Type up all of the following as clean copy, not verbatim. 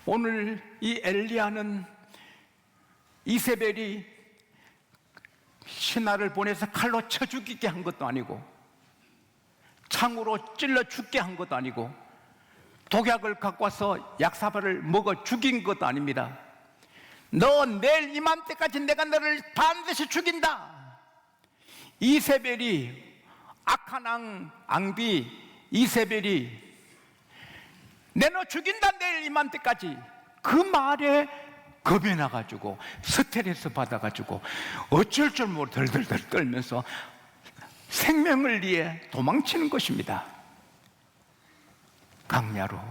오늘 이 엘리야는 이세벨이 신하를 보내서 칼로 쳐 죽이게 한 것도 아니고 창으로 찔러 죽게 한 것도 아니고 독약을 갖고 와서 약사발을 먹어 죽인 것도 아닙니다. 너 내일 이맘때까지 내가 너를 반드시 죽인다. 이세벨이 악한 앙비 이세벨이 내 너 죽인다 내일 이맘때까지, 그 말에 겁이 나가지고 스트레스 받아가지고 어쩔 줄 모르고 덜덜덜 떨면서 생명을 위해 도망치는 것입니다. 강야로.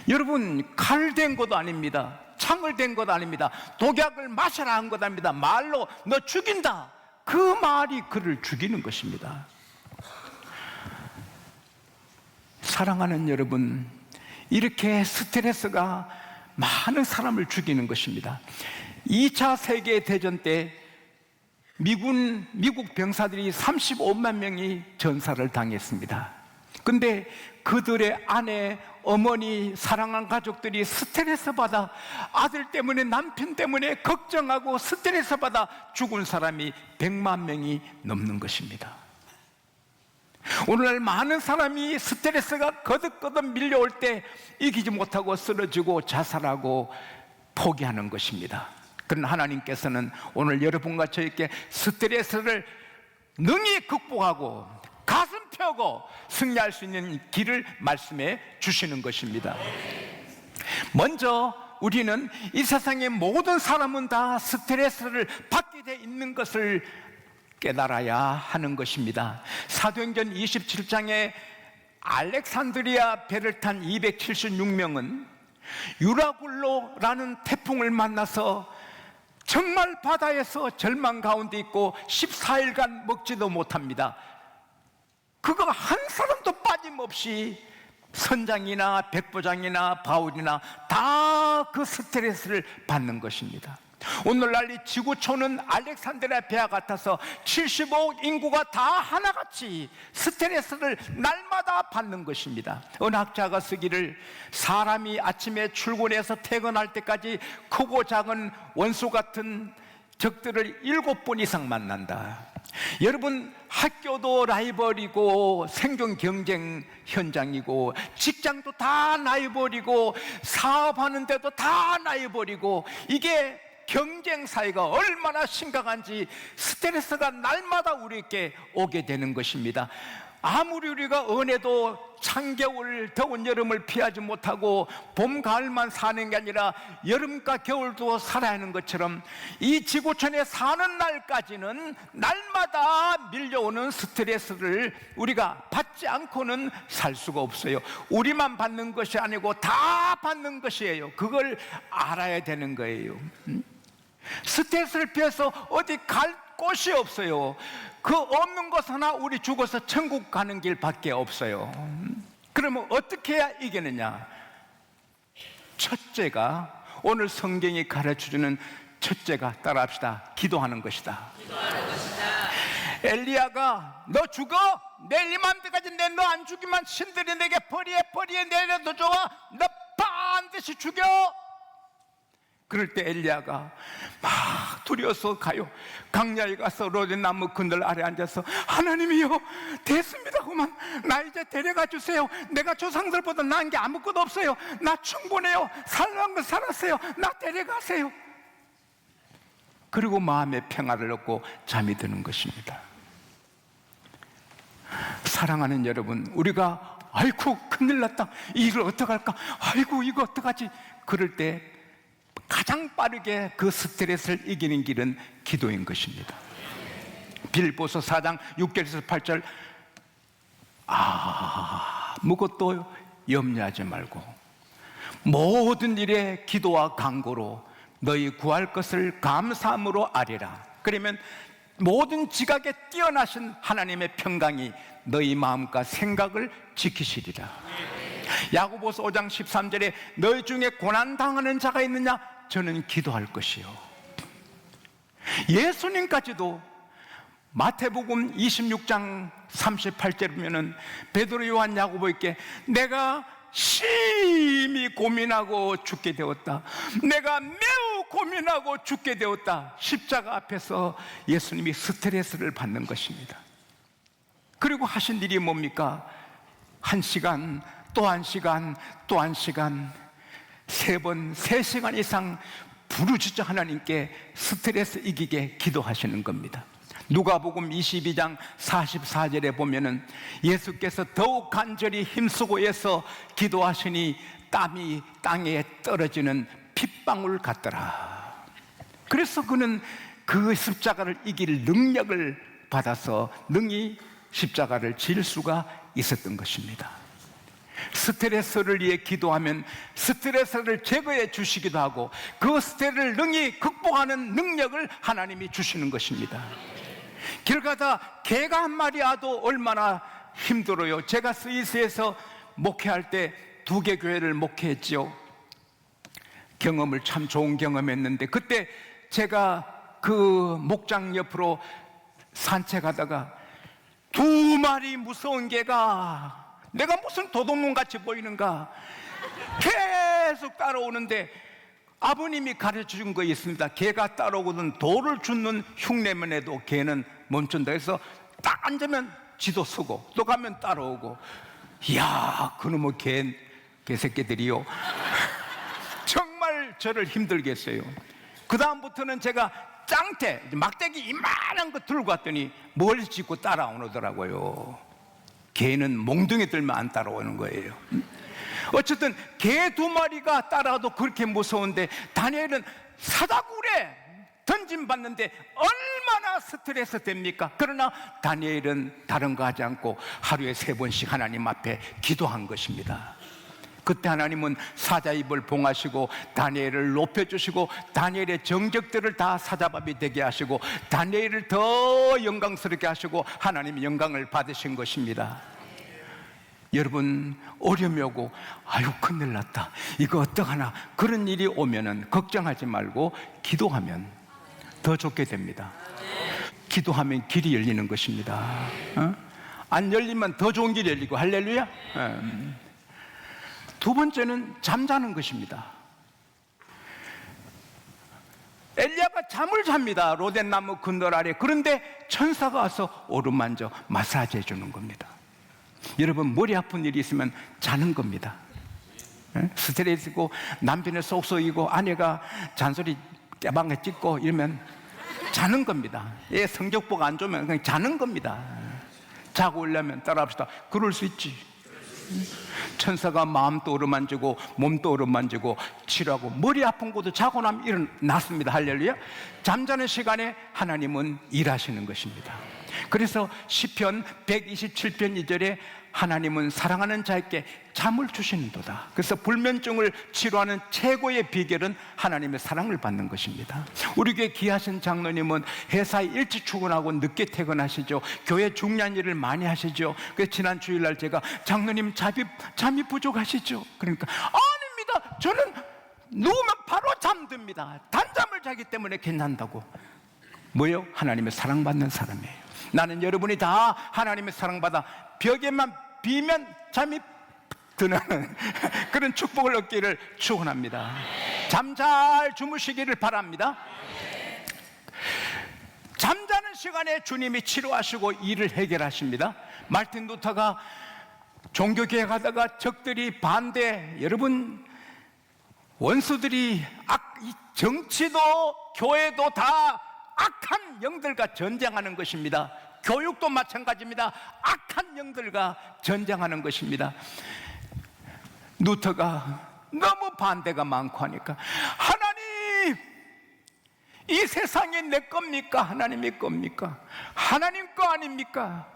여러분, 칼 댄 것도 아닙니다. 창을 댄 것도 아닙니다. 독약을 마셔라 한 것도 아닙니다. 말로 너 죽인다, 그 말이 그를 죽이는 것입니다. 사랑하는 여러분, 이렇게 스트레스가 많은 사람을 죽이는 것입니다. 2차 세계대전 때 미국 병사들이 35만 명이 전사를 당했습니다. 근데 그들의 아내, 어머니, 사랑하는 가족들이 스트레스 받아 아들 때문에, 남편 때문에 걱정하고 스트레스 받아 죽은 사람이 100만 명이 넘는 것입니다. 오늘날 많은 사람이 스트레스가 거듭거듭 밀려올 때 이기지 못하고 쓰러지고 자살하고 포기하는 것입니다. 그러나 하나님께서는 오늘 여러분과 저에게 스트레스를 능히 극복하고 가슴 펴고 승리할 수 있는 길을 말씀해 주시는 것입니다. 먼저 우리는 이 세상의 모든 사람은 다 스트레스를 받게 돼 있는 것을 깨달아야 하는 것입니다. 사도행전 27장에 알렉산드리아 배를 탄 276명은 유라굴로라는 태풍을 만나서 정말 바다에서 절망 가운데 있고 14일간 먹지도 못합니다. 그거 한 사람도 빠짐없이 선장이나 백부장이나 바울이나 다 그 스트레스를 받는 것입니다. 오늘날 이 지구촌은 알렉산드리아 배와 같아서 75억 인구가 다 하나같이 스트레스를 날마다 받는 것입니다. 어느 학자가 쓰기를, 사람이 아침에 출근해서 퇴근할 때까지 크고 작은 원수 같은 적들을 7번 이상 만난다. 여러분, 학교도 라이벌이고 생존 경쟁 현장이고 직장도 다 라이벌이고 사업하는 데도 다 라이벌이고, 이게 경쟁 사회가 얼마나 심각한지 스트레스가 날마다 우리에게 오게 되는 것입니다. 아무리 우리가 은혜도 찬겨울 더운 여름을 피하지 못하고 봄 가을만 사는 게 아니라 여름과 겨울도 살아야 하는 것처럼 이 지구촌에 사는 날까지는 날마다 밀려오는 스트레스를 우리가 받지 않고는 살 수가 없어요. 우리만 받는 것이 아니고 다 받는 것이에요. 그걸 알아야 되는 거예요. 스트레스를 피해서 어디 갈 곳이 없어요. 그 없는 것 하나, 우리 죽어서 천국 가는 길밖에 없어요. 그러면 어떻게 해야 이기느냐? 첫째가, 오늘 성경이 가르쳐주는 첫째가, 따라합시다, 기도하는 것이다. 기도하는 것이다. 엘리야가 너 죽어? 내일 이맘때까지 내 너 안 죽이면 신들이 내게 벌이에 내려도 좋아, 너 반드시 죽여. 그럴 때 엘리야가 막 두려워서 가요. 강야에 가서 로제나무 그늘 아래 앉아서, 하나님이요, 됐습니다 그만, 나 이제 데려가 주세요. 내가 조상들보다 나은 게 아무것도 없어요. 나 충분해요. 살라는 거 살았어요. 나 데려가세요. 그리고 마음의 평화를 얻고 잠이 드는 것입니다. 사랑하는 여러분, 우리가 아이고 큰일 났다, 이걸 어떡할까, 아이고 이거 어떡하지, 그럴 때 가장 빠르게 그 스트레스를 이기는 길은 기도인 것입니다. 빌보서 4장 6절에서 8절, 아무것도 염려하지 말고 모든 일에 기도와 간구로 너희 구할 것을 감사함으로 아뢰라. 그러면 모든 지각에 뛰어나신 하나님의 평강이 너희 마음과 생각을 지키시리라. 야고보서 5장 13절에 너희 중에 고난당하는 자가 있느냐? 저는 기도할 것이요. 예수님까지도 마태복음 26장 38절에 보면은 베드로, 요한, 야고보에게 내가 심히 고민하고 죽게 되었다. 내가 매우 고민하고 죽게 되었다. 십자가 앞에서 예수님이 스트레스를 받는 것입니다. 그리고 하신 일이 뭡니까? 1시간, 또 1시간, 또 1시간, 3번, 3시간 이상 부르짖어 하나님께 스트레스 이기게 기도하시는 겁니다. 누가복음 22장 44절에 보면은 예수께서 더욱 간절히 힘쓰고 해서 기도하시니 땀이 땅에 떨어지는 핏방울 같더라. 그래서 그는 그 십자가를 이길 능력을 받아서 능히 십자가를 질 수가 있었던 것입니다. 스트레스를 위해 기도하면 스트레스를 제거해 주시기도 하고 그 스트레스를 능히 극복하는 능력을 하나님이 주시는 것입니다. 길 가다 개가 한 마리 와도 얼마나 힘들어요. 제가 스위스에서 목회할 때 2개 교회를 목회했죠. 경험을 참 좋은 경험했는데 그때 제가 그 목장 옆으로 산책하다가 2마리 무서운 개가 내가 무슨 도둑놈같이 보이는가 계속 따라오는데 아버님이 가르쳐준 거 있습니다. 개가 따라오거든 돌을 줍는 흉내만 해도 개는 멈춘다 해서 딱 앉으면 지도 서고 또 가면 따라오고. 이야, 그놈의 개새끼들이요 정말 저를 힘들게 했어요. 그 다음부터는 제가 짱태 막대기 이만한 거 들고 왔더니 멀리 짓고 따라오더라고요. 개는 몽둥이 들면 안 따라오는 거예요. 어쨌든 개 2마리가 따라와도 그렇게 무서운데 다니엘은 사다굴에 던짐받는데 얼마나 스트레스 됩니까? 그러나 다니엘은 다른 거 하지 않고 하루에 3번씩 하나님 앞에 기도한 것입니다. 그때 하나님은 사자 입을 봉하시고 다니엘을 높여주시고 다니엘의 정적들을 다 사자밥이 되게 하시고 다니엘을 더 영광스럽게 하시고 하나님이 영광을 받으신 것입니다. 여러분, 어려움이 오고 아유 큰일 났다, 이거 어떡하나, 그런 일이 오면은 걱정하지 말고 기도하면 더 좋게 됩니다. 기도하면 길이 열리는 것입니다. 안 열리면 더 좋은 길이 열리고. 할렐루야. 2번째는 잠자는 것입니다. 엘리야가 잠을 잡니다. 로덴나무 근들 아래. 그런데 천사가 와서 오르만져 마사지 해주는 겁니다. 여러분, 머리 아픈 일이 있으면 자는 겁니다. 스트레스고 남편의 속속이고 아내가 잔소리 깨방에 찍고 이러면 자는 겁니다. 얘 성적보고 안 좋으면 그냥 자는 겁니다. 자고 오려면 따라합시다. 그럴 수 있지. 천사가 마음도 어루만지고 몸도 어루만지고 치료하고 머리 아픈 것도 자고 나면 일어났습니다. 할렐루야. 잠자는 시간에 하나님은 일하시는 것입니다. 그래서 시편 127편 2절에 하나님은 사랑하는 자에게 잠을 주시는도다. 그래서 불면증을 치료하는 최고의 비결은 하나님의 사랑을 받는 것입니다. 우리 교회 귀하신 장로님은 회사에 일찍 출근하고 늦게 퇴근하시죠. 교회 중요한 일을 많이 하시죠. 그래서 지난 주일날 제가 장로님 잠이 부족하시죠? 그러니까 아닙니다, 저는 누우면 바로 잠듭니다. 단잠을 자기 때문에 괜찮다고. 뭐요? 하나님의 사랑받는 사람이에요. 나는 여러분이 다 하나님의 사랑받아 벽에만 비면 잠이 드는 그런 축복을 얻기를 축원합니다. 잠 잘 주무시기를 바랍니다. 잠자는 시간에 주님이 치료하시고 일을 해결하십니다. 마르틴 루터가 종교개혁 하다가 적들이 반대, 여러분 원수들이 정치도 교회도 다 악한 영들과 전쟁하는 것입니다. 교육도 마찬가지입니다. 악한 영들과 전쟁하는 것입니다. 루터가 너무 반대가 많고 하니까 하나님, 이 세상이 내 겁니까? 하나님의 겁니까? 하나님 거 아닙니까?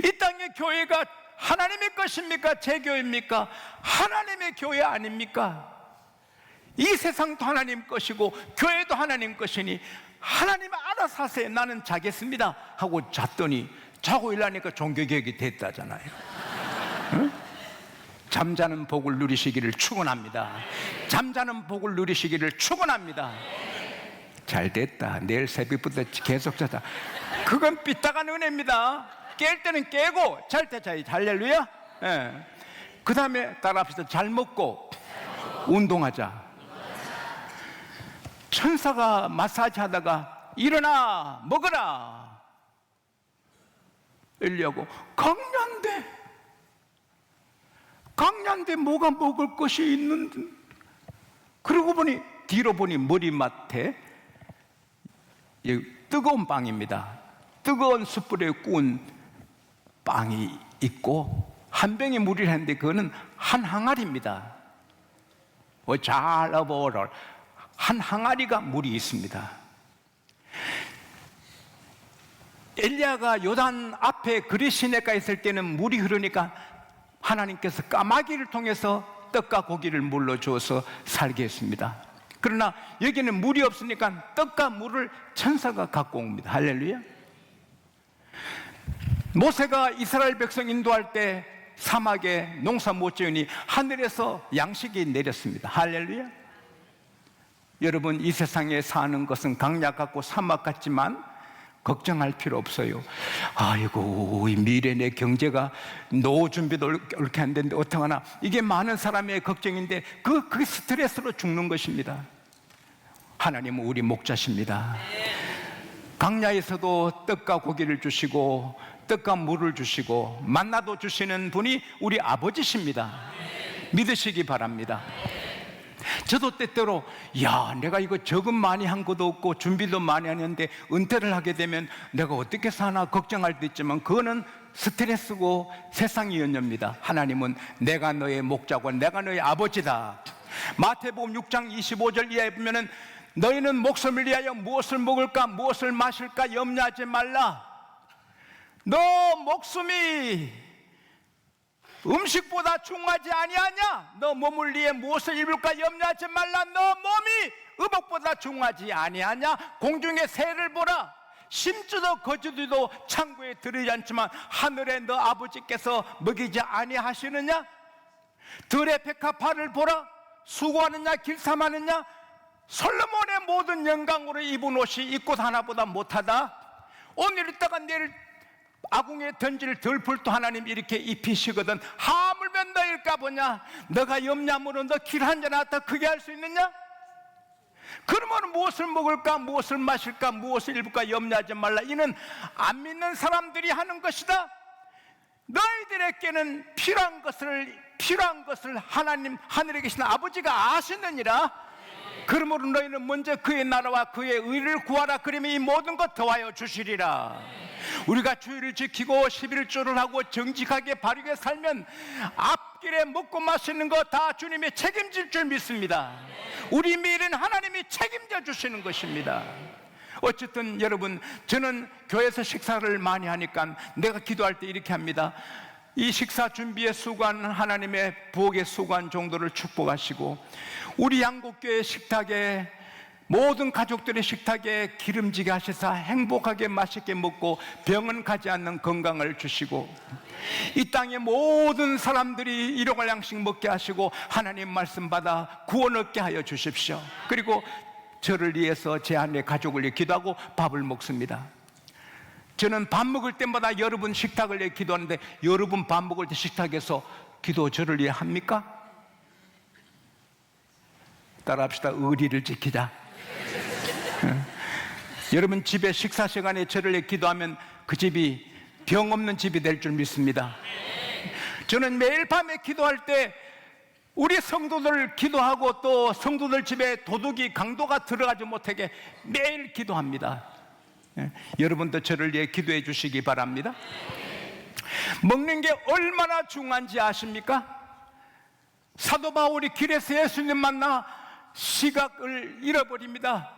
이 땅의 교회가 하나님의 것입니까? 제 교회입니까? 하나님의 교회 아닙니까? 이 세상도 하나님 것이고 교회도 하나님 것이니 하나님 알아서 하세요. 나는 자겠습니다 하고 잤더니 자고 일어나니까 종교개혁이 됐다잖아요. 응? 잠자는 복을 누리시기를 축원합니다. 잠자는 복을 누리시기를 축원합니다. 잘 됐다, 내일 새벽부터 계속 자자. 그건 삐딱한 은혜입니다. 깰 때는 깨고 잘 때 자야지. 할렐루야. 예. 그 다음에 따라합시다. 잘 먹고 운동하자. 천사가 마사지 하다가 일어나 먹어라 엘리야고, 강야인데 뭐가 먹을 것이 있는데. 그러고 보니 뒤로 보니 머리맡에 뜨거운 빵입니다. 뜨거운 숯불에 구운 빵이 있고 한 병에 물이 했는데 그거는 한 항아리입니다. 잘 어버럴 한 항아리가 물이 있습니다. 엘리야가 요단 앞에 그리시네가 있을 때는 물이 흐르니까 하나님께서 까마귀를 통해서 떡과 고기를 물로 주어서 살게 했습니다. 그러나 여기는 물이 없으니까 떡과 물을 천사가 갖고 옵니다. 할렐루야. 모세가 이스라엘 백성 인도할 때 사막에 농사 못 지으니 하늘에서 양식이 내렸습니다. 할렐루야. 여러분, 이 세상에 사는 것은 강약 같고 사막 같지만 걱정할 필요 없어요. 아이고, 이 미래 내 경제가 노후 준비도 옳게 안 되는데 어떡하나. 이게 많은 사람의 걱정인데 그게 스트레스로 죽는 것입니다. 하나님은 우리 목자십니다. 강야에서도 떡과 고기를 주시고 떡과 물을 주시고 만나도 주시는 분이 우리 아버지십니다. 믿으시기 바랍니다. 저도 때때로 내가 이거 적응 많이 한 것도 없고 준비도 많이 하는데 은퇴를 하게 되면 내가 어떻게 사나 걱정할 때 있지만 그거는 스트레스고 세상의 연료입니다. 하나님은 내가 너의 목자고 내가 너의 아버지다. 마태복음 6장 25절 이하에 보면은 너희는 목숨을 위하여 무엇을 먹을까 무엇을 마실까 염려하지 말라. 너 목숨이 음식보다 중요하지 아니하냐? 너 몸을 위해 무엇을 입을까 염려하지 말라. 너 몸이 의복보다 중요하지 아니하냐? 공중의 새를 보라. 심지도 거주도 창고에 들이지 않지만 하늘에 너 아버지께서 먹이지 아니하시느냐? 들의 백합화를 보라. 수고하느냐 길삼하느냐? 솔로몬의 모든 영광으로 입은 옷이 이 꽃 하나보다 못하다. 오늘 있다가 내일 아궁에 던질 들풀도 하나님 이렇게 입히시거든. 하물며 너일까 보냐? 너가 염려함으로 너 길 한잔 왔다 크게 할 수 있느냐? 그러면 무엇을 먹을까 무엇을 마실까 무엇을 입을까 염려하지 말라. 이는 안 믿는 사람들이 하는 것이다. 너희들에게는 필요한 것을 하나님 하늘에 계신 아버지가 아시느니라. 그러므로 너희는 먼저 그의 나라와 그의 의를 구하라. 그러면 이 모든 것 더하여 주시리라. 우리가 주의를 지키고 11조를 하고 정직하게 바르게 살면 앞길에 먹고 마시는 거 다 주님이 책임질 줄 믿습니다. 우리 미래는 하나님이 책임져 주시는 것입니다. 어쨌든 여러분, 저는 교회에서 식사를 많이 하니까 내가 기도할 때 이렇게 합니다. 이 식사 준비에 수고하는 하나님의 부엌의 수고한 정도를 축복하시고 우리 양국교회 식탁에 모든 가족들의 식탁에 기름지게 하셔서 행복하게 맛있게 먹고 병은 가지 않는 건강을 주시고 이 땅의 모든 사람들이 일용할 양식 먹게 하시고 하나님 말씀 받아 구원 얻게 하여 주십시오. 그리고 저를 위해서 제 아내 가족을 위해 기도하고 밥을 먹습니다. 저는 밥 먹을 때마다 여러분 식탁을 위해 기도하는데 여러분 밥 먹을 때 식탁에서 기도 저를 위해 합니까? 따라합시다. 의리를 지키자. 여러분 집에 식사 시간에 저를 위해 기도하면 그 집이 병 없는 집이 될 줄 믿습니다. 저는 매일 밤에 기도할 때 우리 성도들 기도하고 또 성도들 집에 도둑이 강도가 들어가지 못하게 매일 기도합니다. 여러분도 저를 위해 기도해 주시기 바랍니다. 먹는 게 얼마나 중요한지 아십니까? 사도 바울이 길에서 예수님 만나 시각을 잃어버립니다.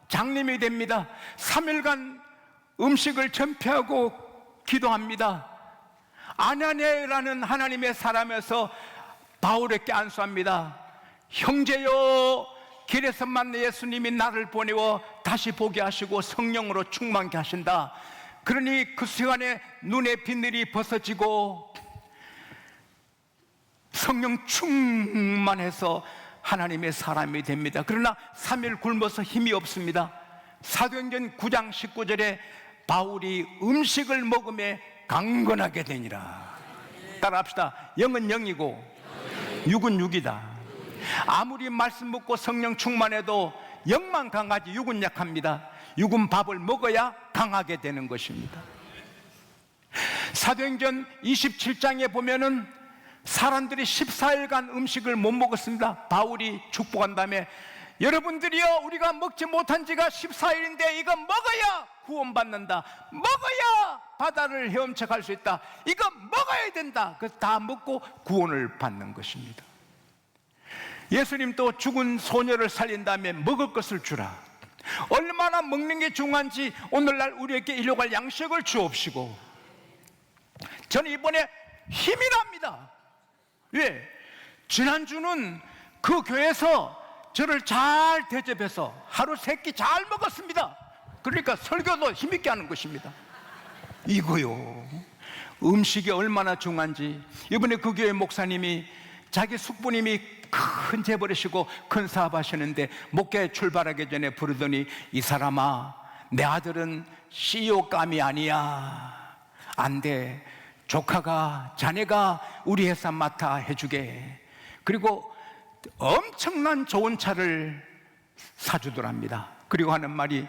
장님이 됩니다. 3일간 음식을 전폐하고 기도합니다. 아냐냐라는 하나님의 사람에서 바울에게 안수합니다. 형제여, 길에서 만나 예수님이 나를 보내어 다시 보게 하시고 성령으로 충만케 하신다. 그러니 그 시간에 눈의 비늘이 벗어지고 성령 충만해서 하나님의 사람이 됩니다. 그러나 3일 굶어서 힘이 없습니다. 사도행전 9장 19절에 바울이 음식을 먹음에 강건하게 되니라. 따라합시다. 영은 영이고 육은 육이다. 아무리 말씀 묻고 성령 충만해도 영만 강하지 육은 약합니다. 육은 밥을 먹어야 강하게 되는 것입니다. 사도행전 27장에 보면은 사람들이 14일간 음식을 못 먹었습니다. 바울이 축복한 다음에 여러분들이요, 우리가 먹지 못한 지가 14일인데 이거 먹어야 구원받는다. 먹어야 바다를 헤엄쳐 갈 수 있다. 이거 먹어야 된다. 그래서 다 먹고 구원을 받는 것입니다. 예수님도 죽은 소녀를 살린 다음에 먹을 것을 주라. 얼마나 먹는 게 중요한지 오늘날 우리에게 일용할 양식을 주옵시고. 저는 이번에 힘이 납니다. 왜? 지난주는 그 교회에서 저를 잘 대접해서 하루 3끼 잘 먹었습니다. 그러니까 설교도 힘있게 하는 것입니다. 이거요, 음식이 얼마나 중요한지. 이번에 그 교회 목사님이 자기 숙부님이 큰 재벌이시고 큰 사업하시는데 목회 출발하기 전에 부르더니, 이 사람아, 내 아들은 CEO감이 아니야. 안 돼. 조카가, 자네가 우리 회사 맡아 해주게. 그리고 엄청난 좋은 차를 사주더랍니다. 그리고 하는 말이,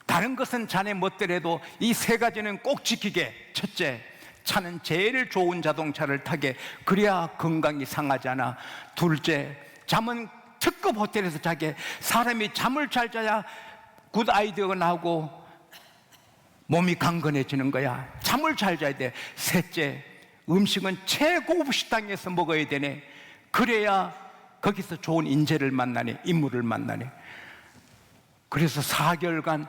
다른 것은 자네 멋대로도 이 3가지는 꼭 지키게. 첫째, 차는 제일 좋은 자동차를 타게. 그래야 건강이 상하지 않아. 둘째, 잠은 특급 호텔에서 자게. 사람이 잠을 잘 자야 굿 아이디어가 나오고 몸이 강건해지는 거야. 잠을 잘 자야 돼. 셋째, 음식은 최고급 식당에서 먹어야 되네. 그래야 거기서 좋은 인재를 만나네, 인물을 만나네. 그래서 4개월간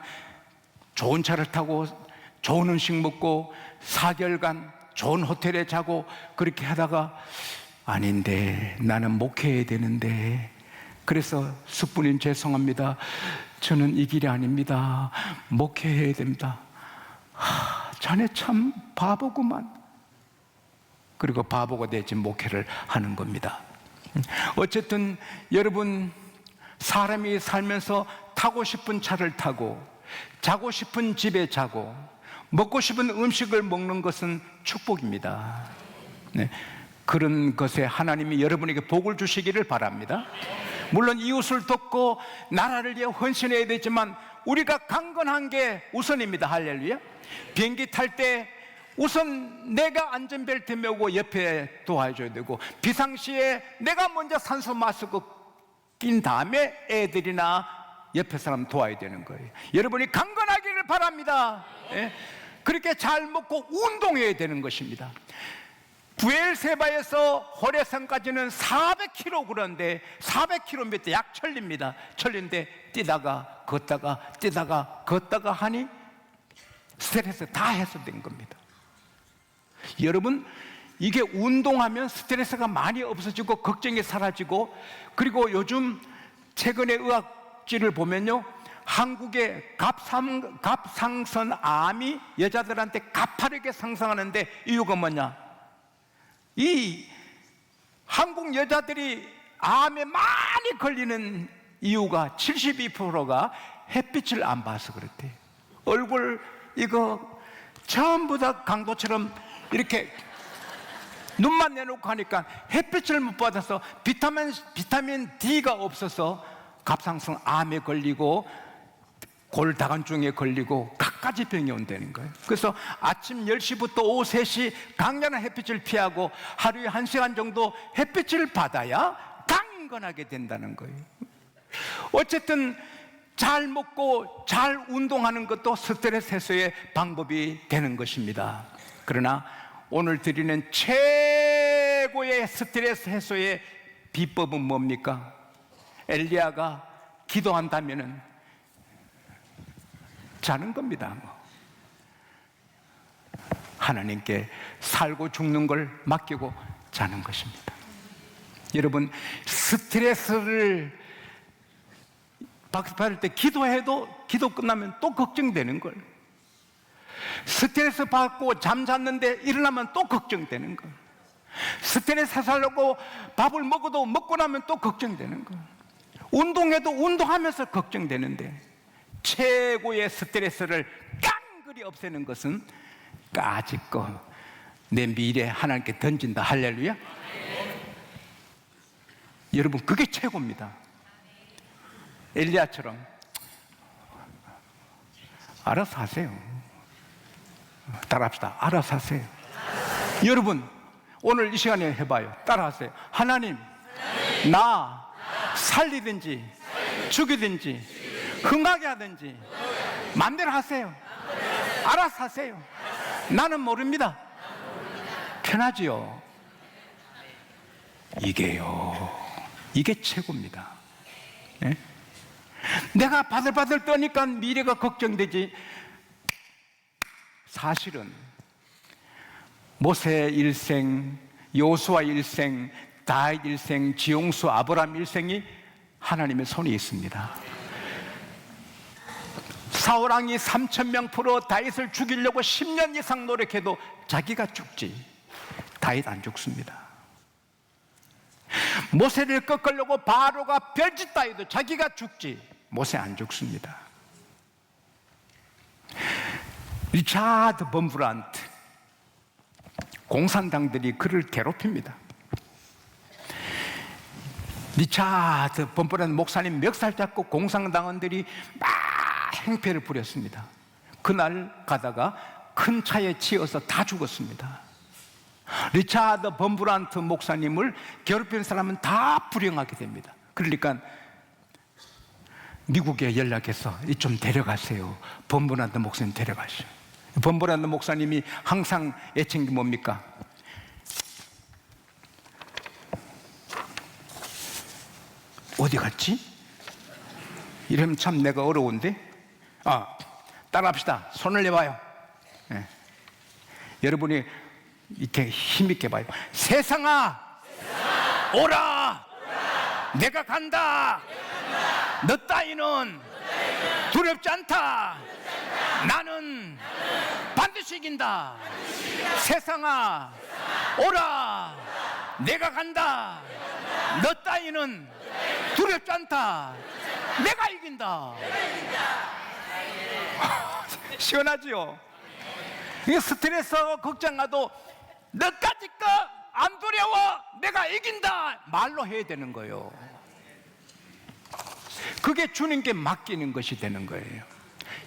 좋은 차를 타고 좋은 음식 먹고 4개월간 좋은 호텔에 자고 그렇게 하다가, 아닌데 나는 목회해야 되는데. 그래서 숙부님 죄송합니다, 저는 이 길이 아닙니다, 목회해야 됩니다. 자네 참 바보구만. 그리고 바보가 되지 목회를 하는 겁니다. 어쨌든 여러분, 사람이 살면서 타고 싶은 차를 타고 자고 싶은 집에 자고 먹고 싶은 음식을 먹는 것은 축복입니다. 네, 그런 것에 하나님이 여러분에게 복을 주시기를 바랍니다. 물론 이웃을 돕고 나라를 위해 헌신해야 되지만 우리가 강건한 게 우선입니다. 할렐루야. 비행기 탈 때 우선 내가 안전벨트 메고 옆에 도와줘야 되고, 비상시에 내가 먼저 산소 마스크 낀 다음에 애들이나 옆에 사람 도와야 되는 거예요. 여러분이 강건하기를 바랍니다. 예? 그렇게 잘 먹고 운동해야 되는 것입니다. 부엘세바에서 호레산까지는 400km 그런데 400km 약 천리입니다. 천리인데 뛰다가 걷다가 뛰다가 걷다가 하니 스트레스 다 해소된 겁니다. 여러분, 이게 운동하면 스트레스가 많이 없어지고 걱정이 사라지고, 그리고 요즘 최근에 의학지를 보면요, 한국의 갑상선 암이 여자들한테 가파르게 상승하는데 이유가 뭐냐? 이 한국 여자들이 암에 많이 걸리는 이유가 72%가 햇빛을 안 봐서 그렇대요. 얼굴 이거 전부 다 강도처럼 이렇게 눈만 내놓고 하니까 햇빛을 못 받아서 비타민 D가 없어서 갑상선 암에 걸리고 골다공증에 걸리고 갖가지 병이 온다는 거예요. 그래서 아침 10시부터 오후 3시 강렬한 햇빛을 피하고 하루에 1시간 정도 햇빛을 받아야 강건하게 된다는 거예요. 어쨌든 잘 먹고 잘 운동하는 것도 스트레스 해소의 방법이 되는 것입니다. 그러나 오늘 드리는 최고의 스트레스 해소의 비법은 뭡니까? 엘리야가 기도한다면은 자는 겁니다. 하나님께 살고 죽는 걸 맡기고 자는 것입니다. 여러분, 스트레스를 받을 때 기도해도 기도 끝나면 또 걱정되는 걸. 스트레스 받고 잠잤는데 일어나면 또 걱정되는 걸. 스트레스 해소하려고 밥을 먹어도 먹고 나면 또 걱정되는 걸. 운동해도 운동하면서 걱정되는데, 최고의 스트레스를 깡그리 없애는 것은 까짓 거 내 미래 하나님께 던진다. 할렐루야. 여러분, 그게 최고입니다. 엘리야처럼 알아서 하세요. 따라합시다. 알아서 하세요. 여러분, 오늘 이 시간에 해봐요. 따라하세요. 하나님, 나 살리든지 죽이든지 흥하게 하든지 마음대로 하세요. 알아서 하세요. 나는 모릅니다. 편하지요? 이게 최고입니다. 네? 내가 바들바들 떠니까 미래가 걱정되지. 사실은 모세 일생, 요수아 일생, 다윗 일생, 지용수, 아브라함 일생이 하나님의 손에 있습니다. 사울왕이 3,000명 풀어 다윗을 죽이려고 10년 이상 노력해도 자기가 죽지, 다윗 안 죽습니다. 모세를 꺾으려고 바로가 별짓 다 해도 자기가 죽지, 모세 안 죽습니다. 리차드 범브란트, 공산당들이 그를 괴롭힙니다. 리차드 범브란트 목사님 멱살 잡고 공산당원들이 막 행패를 부렸습니다. 그날 가다가 큰 차에 치여서 다 죽었습니다. 리차드 범브란트 목사님을 괴롭힌 사람은 다 불행하게 됩니다. 그러니까 미국에 연락해서 좀 데려가세요. 범브란트 목사님 데려가시오. 범브란트 목사님이 항상 애칭이 뭡니까? 어디 갔지? 이러면 참 내가 어려운데. 따라합시다. 손을 내봐요. 네. 여러분이 이렇게 힘있게 봐요. 세상아, 오라. 내가 간다. 너 따위는 두렵지 않다. 나는 반드시 이긴다. 세상아, 오라. 내가 간다. 너 따위는 두렵지 않다. 내가 이긴다. 시원하지요? 이게 스트레스하고 걱정하도 너까지 거 안 두려워. 내가 이긴다. 말로 해야 되는 거예요. 그게 주님께 맡기는 것이 되는 거예요.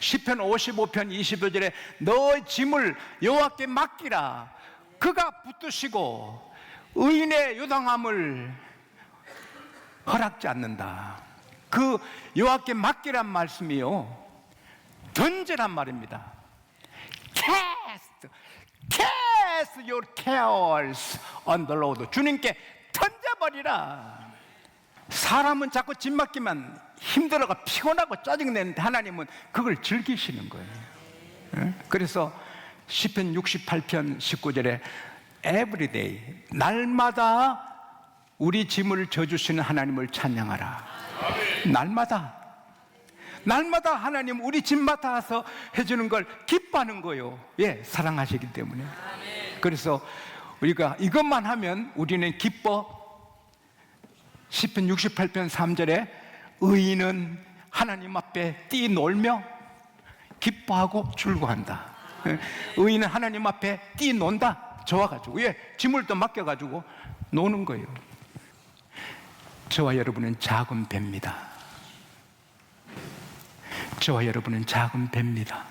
시편 55편 25절에 너의 짐을 여호와께 맡기라. 그가 붙드시고 의인의 요당함을 허락지 않는다. 그 여호와께 맡기란 말씀이요, 던지란 말입니다. Cast your cares on the Lord. 주님께 던져버리라. 사람은 자꾸 짐 맡기면 힘들어가 피곤하고 짜증내는데 하나님은 그걸 즐기시는 거예요. 그래서 시편 68편 19절에 Everyday, 날마다 우리 짐을 져주시는 하나님을 찬양하라. 날마다 하나님 우리 짐 맡아서 해주는 걸 기뻐하는 거예요. 예, 사랑하시기 때문에. 그래서 우리가 이것만 하면 우리는 기뻐. 시편 68편 3절에 의인은 하나님 앞에 뛰놀며 기뻐하고 즐거워한다. 의인은 하나님 앞에 뛰논다. 좋아가지고, 예, 짐을 또 맡겨가지고 노는 거예요. 저와 여러분은 작은 배입니다. 저와 여러분은 작은 배입니다.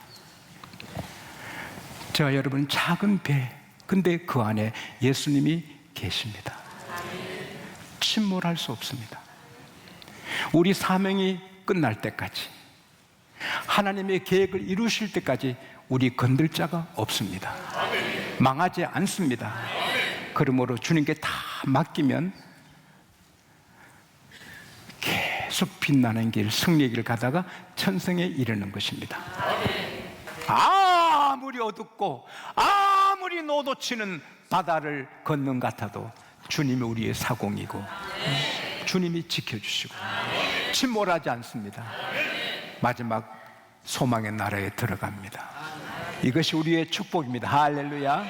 저와 여러분은 작은 배. 근데 그 안에 예수님이 계십니다. 침몰할 수 없습니다. 우리 사명이 끝날 때까지, 하나님의 계획을 이루실 때까지 우리 건들 자가 없습니다. 망하지 않습니다. 그러므로 주님께 다 맡기면 계속 빛나는 길, 승리의 길 가다가 천성에 이르는 것입니다. 아무리 어둡고 아무리 노도치는 바다를 걷는 같아도 주님이 우리의 사공이고 주님이 지켜주시고 침몰하지 않습니다. 마지막 소망의 나라에 들어갑니다. 이것이 우리의 축복입니다. 할렐루야.